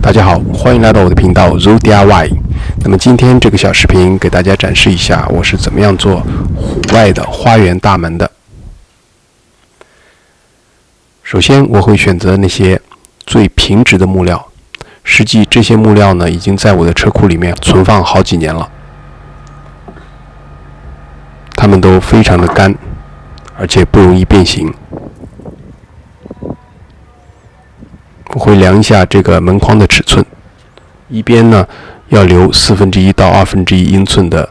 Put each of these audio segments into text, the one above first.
大家好，欢迎来到我的频道 Zoo DIY。那么今天这个小视频给大家展示一下我是怎么样做户外的花园大门的。首先我会选择那些最平直的木料，实际这些木料呢已经在我的车库里面存放好几年了，它们都非常的干，而且不容易变形。我会量一下这个门框的尺寸，一边呢要留1/4到1/2英寸的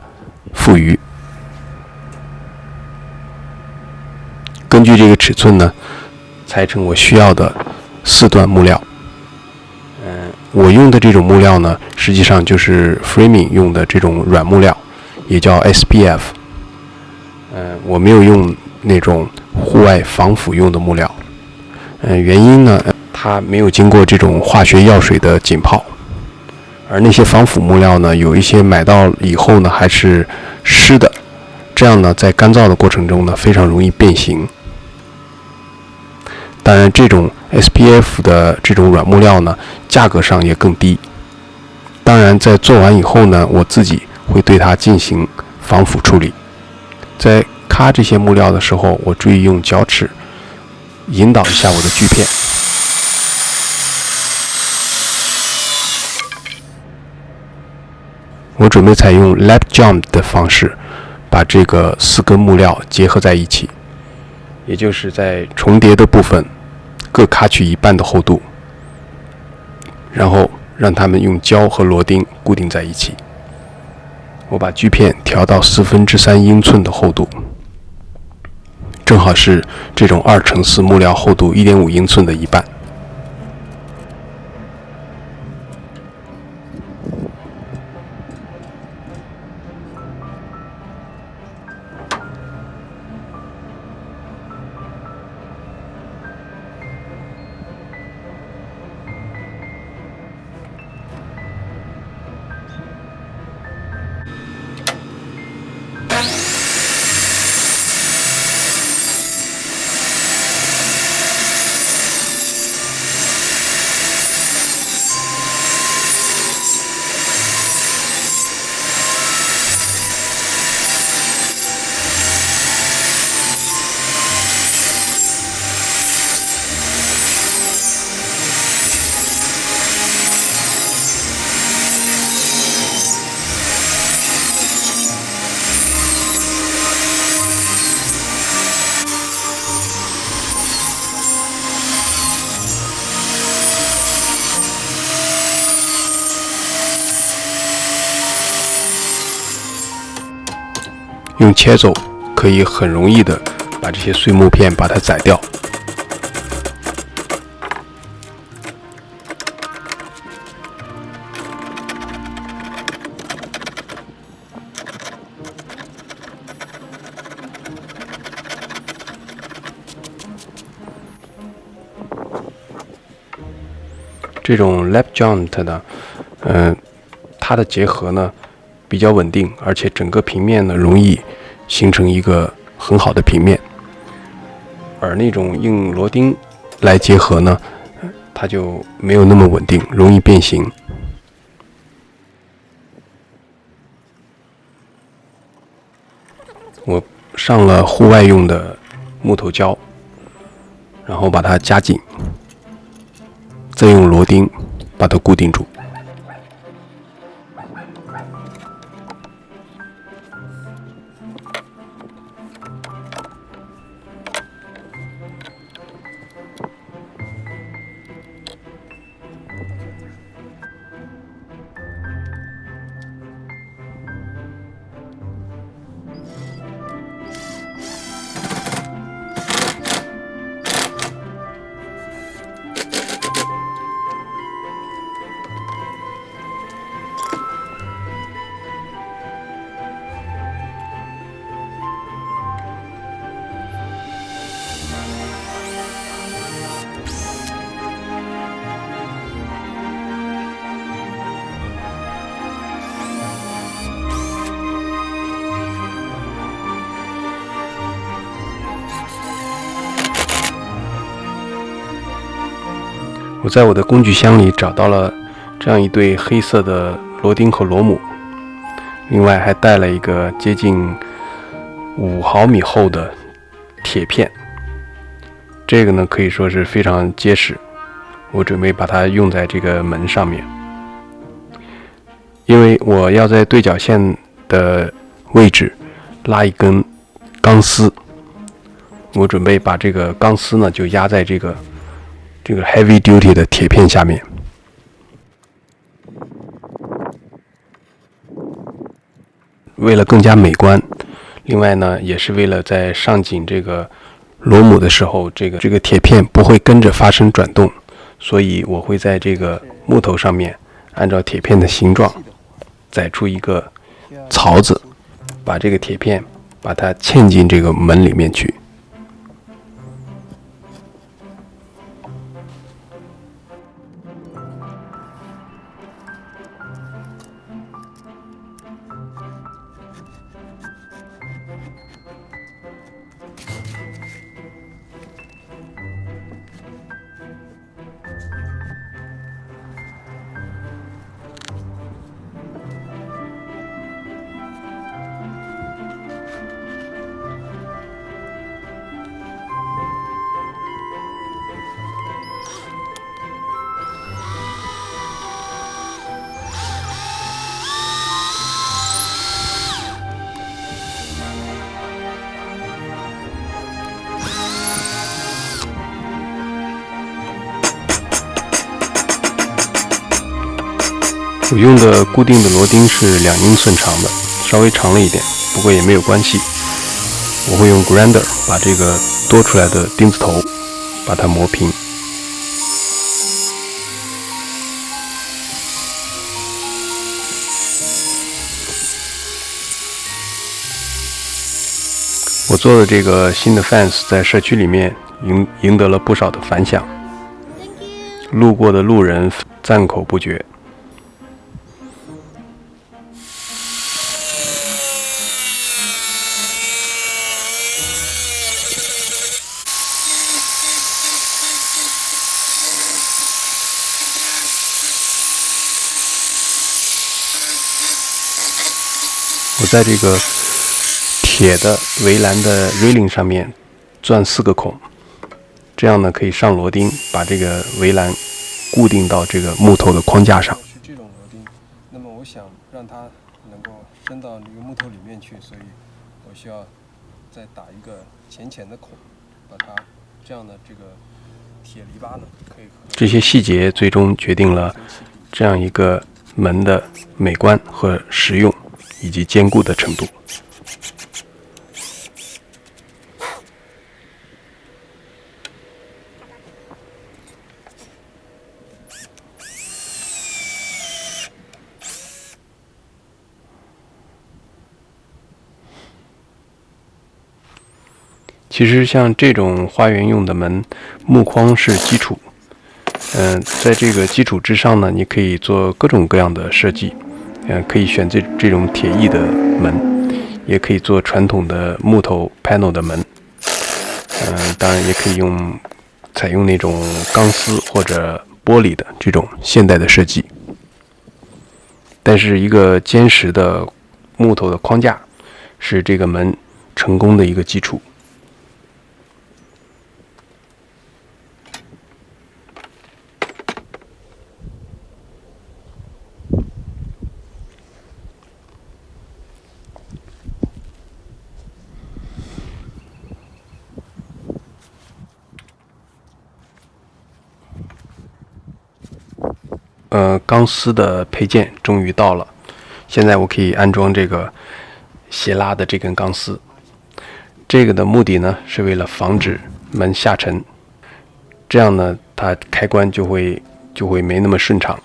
富余。根据这个尺寸呢，裁成我需要的4段木料。我用的这种木料呢，实际上就是 framing 用的这种软木料，也叫 SPF。我没有用那种户外防腐用的木料。原因呢，它没有经过这种化学药水的浸泡，而那些防腐木料呢，有一些买到以后呢还是湿的，这样呢在干燥的过程中呢非常容易变形。当然，这种 SPF 的这种软木料呢，价格上也更低。当然，在做完以后呢，我自己会对它进行防腐处理。在咔这些木料的时候，我注意用脚趾引导一下我的锯片。我准备采用 lap joint 的方式，把这个4根木料结合在一起，也就是在重叠的部分各咔去1半的厚度，然后让它们用胶和螺钉固定在一起。我把锯片调到3/4英寸的厚度，正好是这种2×4木料厚度1.5英寸的1半。用切走可以很容易的把这些碎木片把它宰掉。这种 lap joint 呢，它的结合呢比较稳定，而且整个平面呢容易形成一个很好的平面。而那种用螺钉来结合呢，它就没有那么稳定，容易变形。我上了户外用的木头胶，然后把它夹紧，再用螺钉把它固定住。我在我的工具箱里找到了这样一对黑色的螺钉和螺母，另外还带了一个接近5毫米厚的铁片，这个呢可以说是非常结实，我准备把它用在这个门上面。因为我要在对角线的位置拉一根钢丝，我准备把这个钢丝呢就压在这个 heavy duty 的铁片下面。为了更加美观，另外呢也是为了在上紧这个螺母的时候，这个铁片不会跟着发生转动，所以我会在这个木头上面按照铁片的形状载出一个槽子，把这个铁片把它嵌进这个门里面去。我用的固定的螺钉是2英寸长的，稍微长了一点，不过也没有关系。我会用 grinder 把这个多出来的钉子头把它磨平。我做的这个新的 fence 在社区里面赢得了不少的反响，路过的路人赞口不绝。我在这个铁的围栏的 railing 上面钻4个孔，这样呢可以上螺钉，把这个围栏固定到这个木头的框架上。是这种螺钉，那么我想让它能够伸到这个木头里面去，所以我需要再打一个浅浅的孔，把它这样的这个铁篱笆呢可以。这些细节最终决定了这样一个门的美观和实用以及坚固的程度。其实像这种花园用的门，木框是基础。在这个基础之上呢，你可以做各种各样的设计。可以选这种铁艺的门，也可以做传统的木头 panel 的门。当然也可以采用那种钢丝或者玻璃的这种现代的设计。但是一个坚实的木头的框架是这个门成功的一个基础。钢丝的配件终于到了，现在我可以安装这个斜拉的这根钢丝。这个的目的呢，是为了防止门下沉，这样呢，它开关就会没那么顺畅。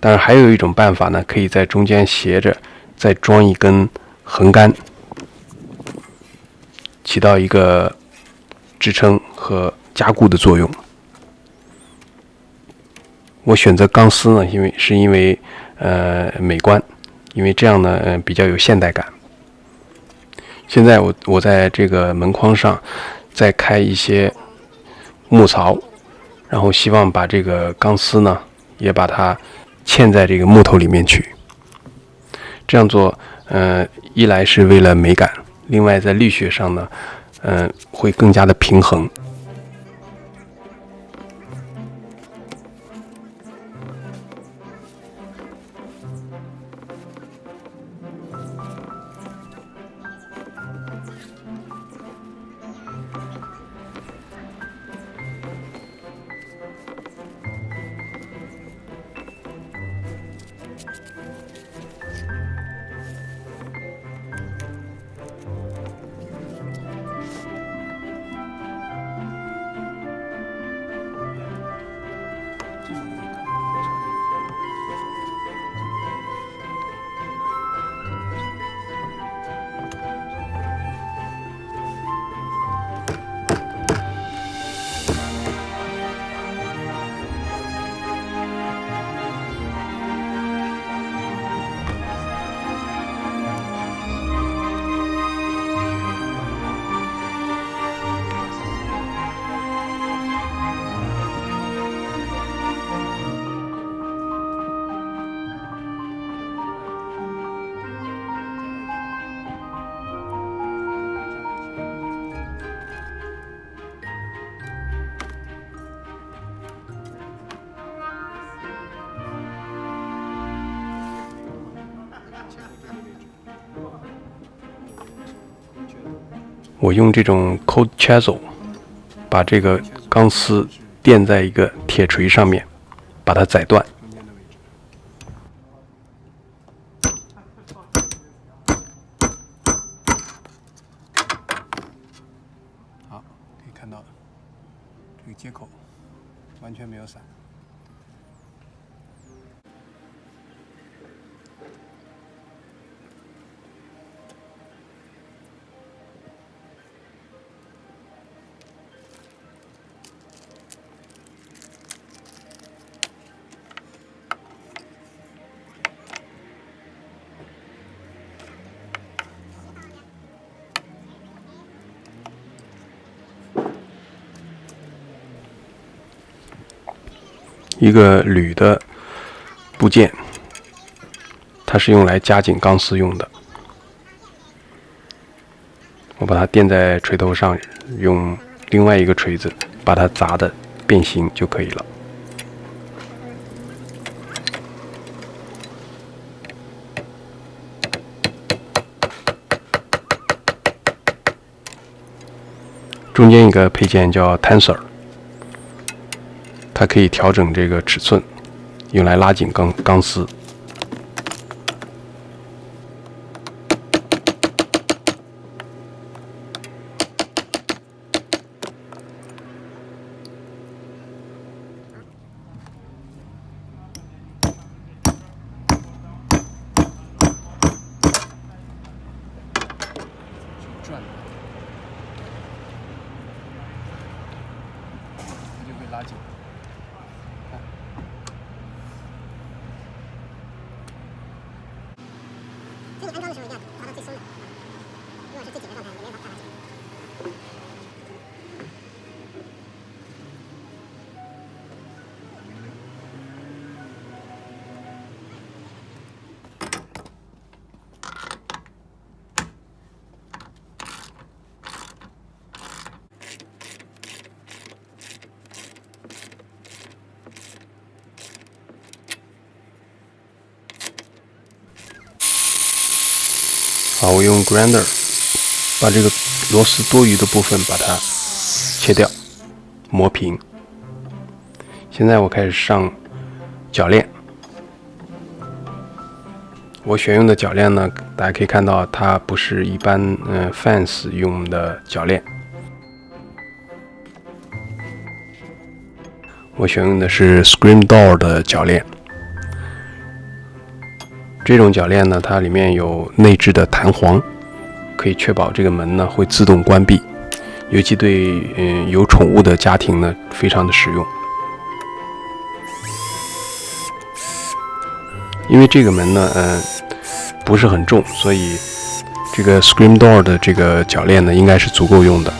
当然，还有一种办法呢，可以在中间斜着再装一根横杆，起到一个支撑和加固的作用。我选择钢丝呢，因为美观，因为这样呢比较有现代感。现在我在这个门框上再开一些木槽，然后希望把这个钢丝呢也把它嵌在这个木头里面去。这样做，一来是为了美感，另外在力学上呢，会更加的平衡。我用这种 cold chisel 把这个钢丝垫在一个铁锤上面，把它宰断。好，可以看到这个接口完全没有散。一个铝的部件，它是用来夹紧钢丝用的。我把它垫在锤头上，用另外一个锤子把它砸的变形就可以了。中间一个配件叫 tensor。它可以调整这个尺寸，用来拉紧钢丝。转，它就会拉紧。所以你安装的时候一定要调到最松的，如果是最紧的状态，也没有办法拉紧。好，我用 grinder 把这个螺丝多余的部分把它切掉，磨平。现在我开始上铰链。我选用的铰链呢，大家可以看到，它不是一般fans 用的铰链。我选用的是 Scream Door 的铰链。这种铰链呢，它里面有内置的弹簧，可以确保这个门呢会自动关闭，尤其对有宠物的家庭呢非常的实用。因为这个门呢，不是很重，所以这个 Scream Door 的这个铰链呢应该是足够用的。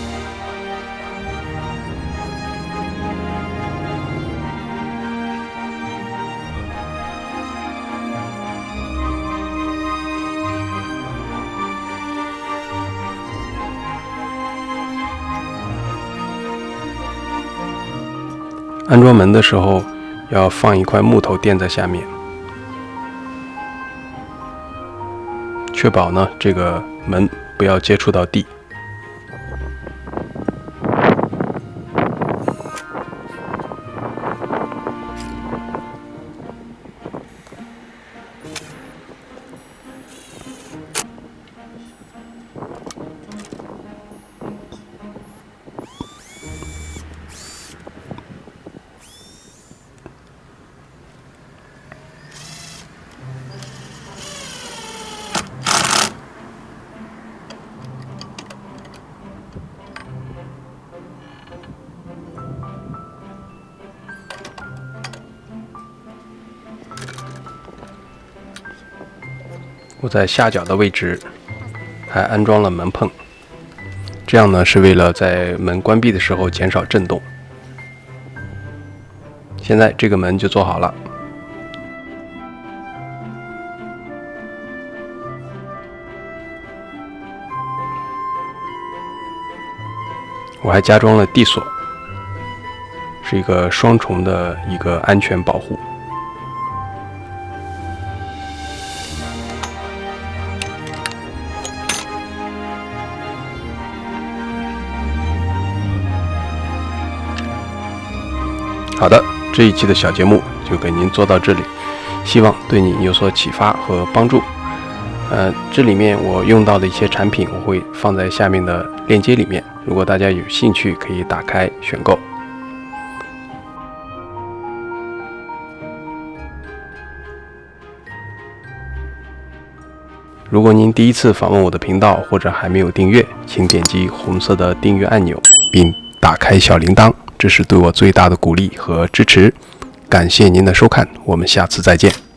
安装门的时候要放一块木头垫在下面，确保呢这个门不要接触到地。我在下角的位置还安装了门碰，这样呢是为了在门关闭的时候减少震动。现在这个门就做好了。我还加装了地锁，是一个双重的一个安全保护。好的，这一期的小节目就给您做到这里，希望对你有所启发和帮助。这里面我用到的一些产品我会放在下面的链接里面，如果大家有兴趣可以打开选购。如果您第一次访问我的频道或者还没有订阅，请点击红色的订阅按钮并打开小铃铛，这是对我最大的鼓励和支持。感谢您的收看，我们下次再见。